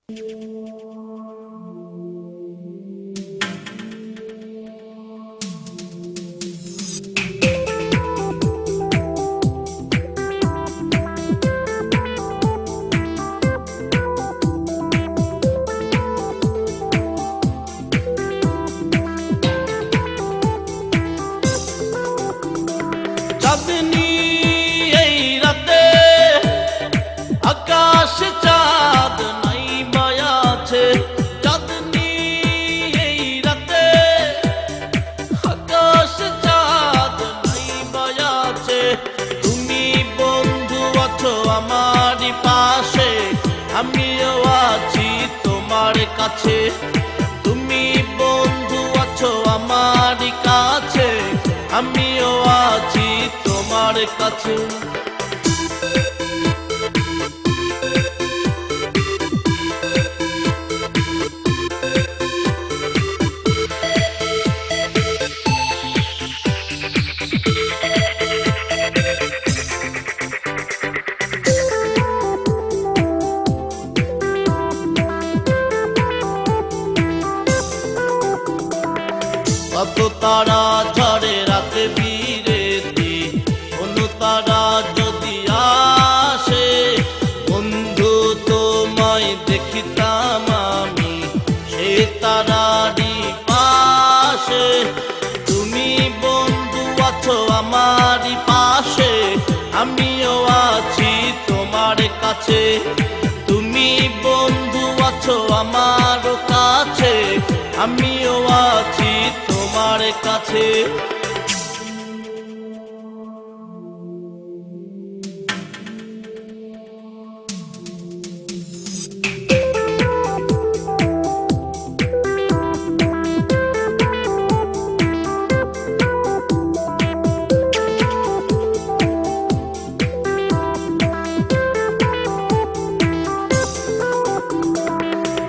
চাঁদনী এই রাতে আকাশ চাঁদ নাই মায়া আছে। চাঁদনী এই রাতে আকাশ চাঁদ নাই মায়া আছে। তুমি বন্ধু আছো আমারই পাশে, আমিও আছি তোমার কাছে। তুমি বন্ধু আছো আমারই কাছে, আমিও আছি তোমার কাছে। কত তারা ঝরে রাতে বিরেতি, কোনো তারা যদি আসে বন্ধু তোমায় দেখিতাম আমি সে তারারই পাশে। তুমি বন্ধু আছো আমারই পাশে, আমিও আছি তোমার কাছে। তুমি বন্ধু আছো আমার কাছে, আমিও আছি তোমার কাছে।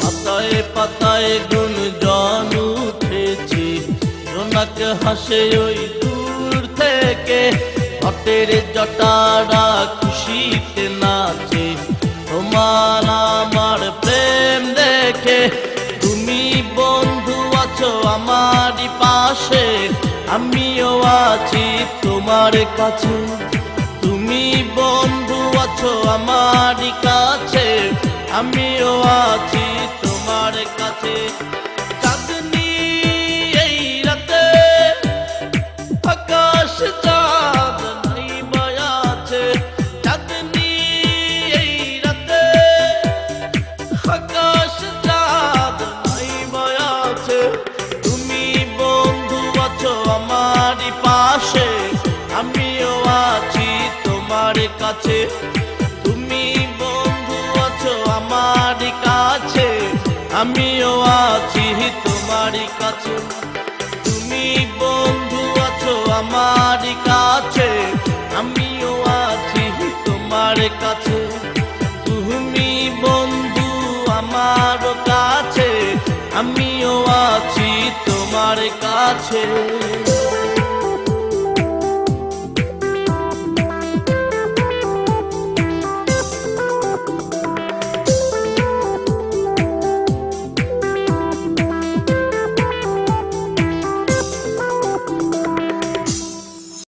পাতায় পাতায় গুঞ্জন উঠেছে, জোনাক হাসে ওই দূর থেকে। ঘটের জটারা খুশিতে নাচে তোমার আমার প্রেম দেখে। তুমি বন্ধু আছো আমারই পাশে, আমিও আছি তোমার কাছে। তুমি বন্ধু আছো আমারই কাছে, আমিও আছি তোমার কাছে। চাঁদনী এই রাতে আকাশ চাঁদ নাই মায়া আছে। চাঁদনী এই রাতে আকাশ চাঁদ নাই মায়া আছে। তুমি বন্ধু আছো আমারই পাশে, আমিও আছি তোমার কাছে। তুমি বন্ধু আছো আমারই কাছে, আমিও আছি তোমার কাছে। তুমি বন্ধু আছো আমারই কাছে, আমিও আছি তোমার কাছে। তুমি বন্ধু আমার কাছে, আমিও আছি তোমার কাছে।